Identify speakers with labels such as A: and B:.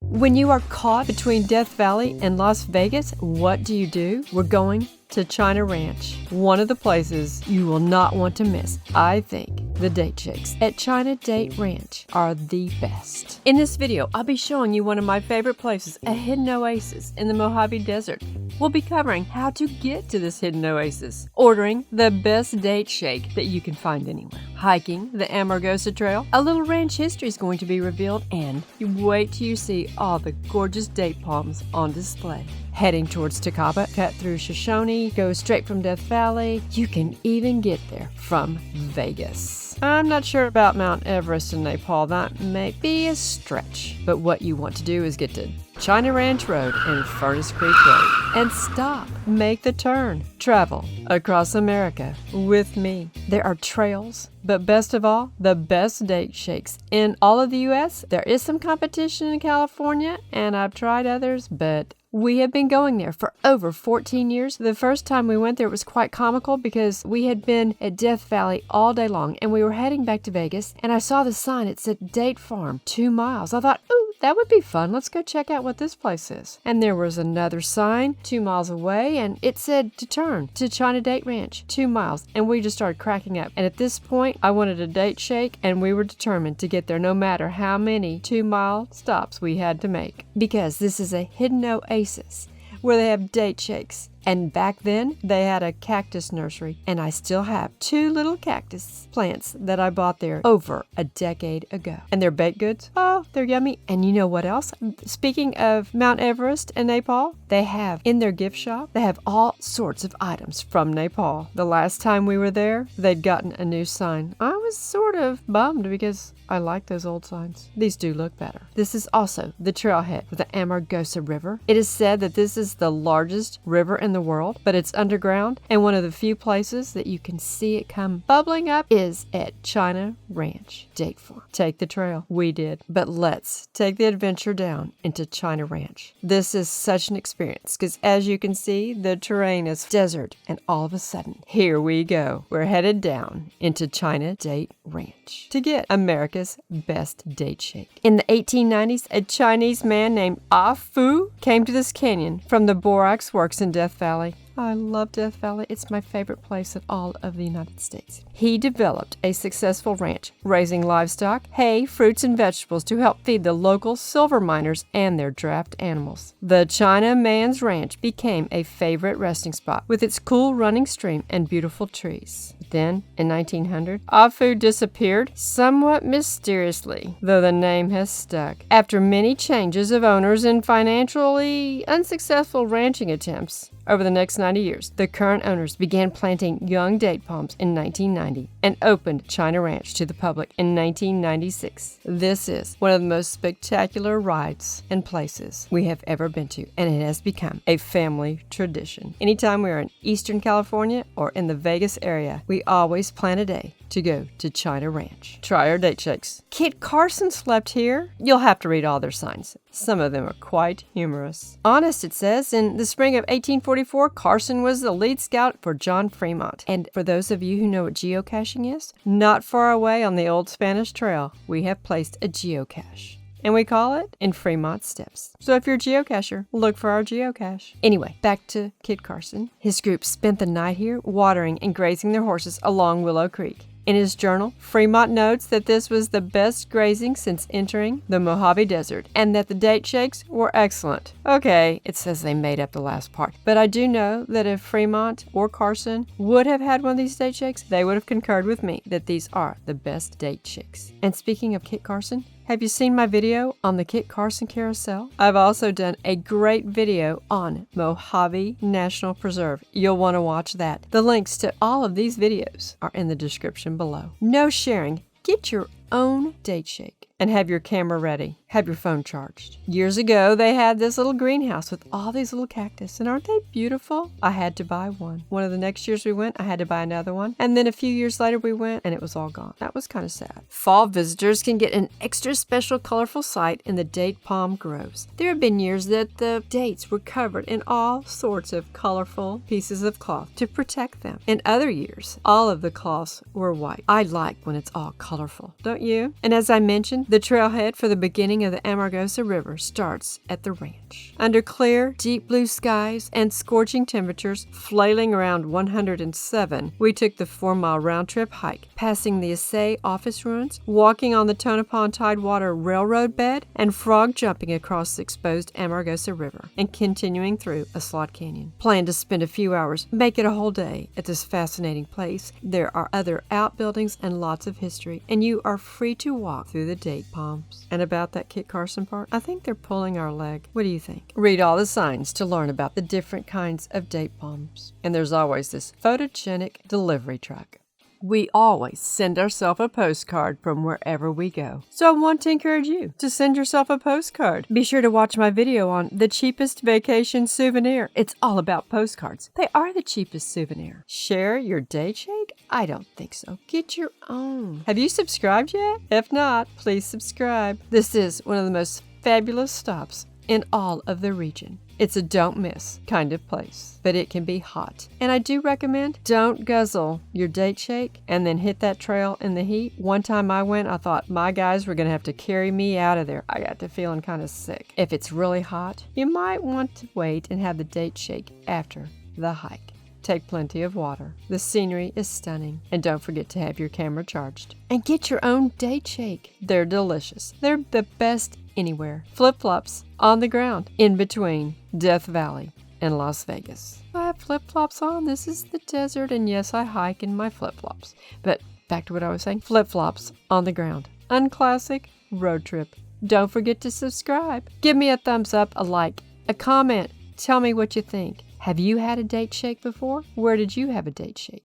A: When you are caught between Death Valley and Las Vegas, what do? We're going to China Ranch, one of the places you will not want to miss. I think the date shakes at China Date Ranch are the best. In this video, I'll be showing you one of my favorite places, a hidden oasis in the Mojave Desert. We'll be covering how to get to this hidden oasis, ordering the best date shake that you can find anywhere, hiking the Amargosa Trail, a little ranch history is going to be revealed, and you wait till you see all the gorgeous date palms on display. Heading towards Tonapah, cut through Shoshone, go straight from Death Valley. You can even get there from Vegas. I'm not sure about Mount Everest in Nepal. That may be a stretch. But what you want to do is get to China Ranch Road and Furnace Creek Road and stop, make the turn, travel across America with me. There are trails, but best of all, the best date shakes in all of the U.S. There is some competition in California, and I've tried others, but we have been going there for over 14 years. The first time we went there, it was quite comical because we had been at Death Valley all day long and we were heading back to Vegas, and I saw the sign. It said Date Farm, 2 miles. I thought, ooh, that would be fun. Let's go check out what this place is. And there was another sign 2 miles away, and it said to turn to China Date Ranch, 2 miles. And we just started cracking up. And at this point, I wanted a date shake, and we were determined to get there no matter how many 2-mile stops we had to make. Because this is a hidden oasis where they have date shakes. And back then, they had a cactus nursery, and I still have 2 little cactus plants that I bought there over a decade ago. And they're baked goods. Oh, they're yummy. And you know what else? Speaking of Mount Everest and Nepal, they have in their gift shop, they have all sorts of items from Nepal. The last time we were there, they'd gotten a new sign. I was sort of bummed because I like those old signs. These do look better. This is also the trailhead for the Amargosa River. It is said that this is the largest river in the world, but it's underground, and one of the few places that you can see it come bubbling up is at China Ranch Date Farm. Take the trail. We did. But let's take the adventure down into China Ranch. This is such an experience because, as you can see, the terrain is desert, and all of a sudden, here we go. We're headed down into China Date Ranch to get America's best date shake. In the 1890s, a Chinese man named Ah Fu came to this canyon from the borax works in Death Valley. I love Death Valley. It's my favorite place in all of the United States. He developed a successful ranch, raising livestock, hay, fruits, and vegetables to help feed the local silver miners and their draft animals. The China Man's Ranch became a favorite resting spot with its cool running stream and beautiful trees. Then, in 1900, Ah Fu disappeared somewhat mysteriously, though the name has stuck. After many changes of owners and financially unsuccessful ranching attempts, over the next 90 years, the current owners began planting young date palms in 1990 and opened China Ranch to the public in 1996. This is one of the most spectacular rides and places we have ever been to, and it has become a family tradition. Anytime we are in Eastern California or in the Vegas area, we always plan a day to go to China Ranch. Try our date shakes. Kit Carson slept here. You'll have to read all their signs. Some of them are quite humorous. Honest, it says, in the spring of 1844, Carson was the lead scout for John Fremont. And for those of you who know what geocaching is, not far away on the old Spanish Trail, we have placed a geocache. And we call it In Fremont Steps. So if you're a geocacher, look for our geocache. Anyway, back to Kit Carson. His group spent the night here watering and grazing their horses along Willow Creek. In his journal, Fremont notes that this was the best grazing since entering the Mojave Desert and that the date shakes were excellent. Okay, it says they made up the last part, but I do know that if Fremont or Carson would have had one of these date shakes, they would have concurred with me that these are the best date shakes. And speaking of Kit Carson, have you seen my video on the Kit Carson Carousel? I've also done a great video on Mojave National Preserve. You'll want to watch that. The links to all of these videos are in the description below. No sharing. Get your own date shake and have your camera ready. Have your phone charged. Years ago, they had this little greenhouse with all these little cactus, and aren't they beautiful? I had to buy one. One of the next years we went, I had to buy another one, and then a few years later we went, and it was all gone. That was kind of sad. Fall visitors can get an extra special colorful sight in the date palm groves. There have been years that the dates were covered in all sorts of colorful pieces of cloth to protect them. In other years, all of the cloths were white. I like when it's all colorful, don't don't you? And as I mentioned, the trailhead for the beginning of the Amargosa River starts at the ranch. Under clear, deep blue skies and scorching temperatures, flailing around 107, we took the 4-mile round-trip hike, passing the Assay office ruins, walking on the Tonapah Tidewater Railroad bed, and frog jumping across the exposed Amargosa River, and continuing through a slot canyon. Plan to spend a few hours, make it a whole day at this fascinating place. There are other outbuildings and lots of history, and you are free to walk through the date palms. And about that Kit Carson part, I think they're pulling our leg. What do you think? Read all the signs to learn about the different kinds of date palms. And there's always this photogenic delivery truck. We always send ourselves a postcard from wherever we go. So I want to encourage you to send yourself a postcard. Be sure to watch my video on the cheapest vacation souvenir. It's all about postcards. They are the cheapest souvenir. Share your date shake? I don't think so. Get your own. Have you subscribed yet? If not, please subscribe. This is one of the most fabulous stops in all of the region. It's a don't miss kind of place, but it can be hot. And I do recommend don't guzzle your date shake and then hit that trail in the heat. One time I went, I thought my guys were going to have to carry me out of there. I got to feeling kind of sick. If it's really hot, you might want to wait and have the date shake after the hike. Take plenty of water. The scenery is stunning. And don't forget to have your camera charged. And get your own date shake. They're delicious. They're the best anywhere. Flip-flops on the ground in between Death Valley and Las Vegas. I have flip-flops on. This is the desert, and yes, I hike in my flip-flops. But back to what I was saying. Flip-flops on the ground. Unclassic road trip. Don't forget to subscribe. Give me a thumbs up, a like, a comment. Tell me what you think. Have you had a date shake before? Where did you have a date shake?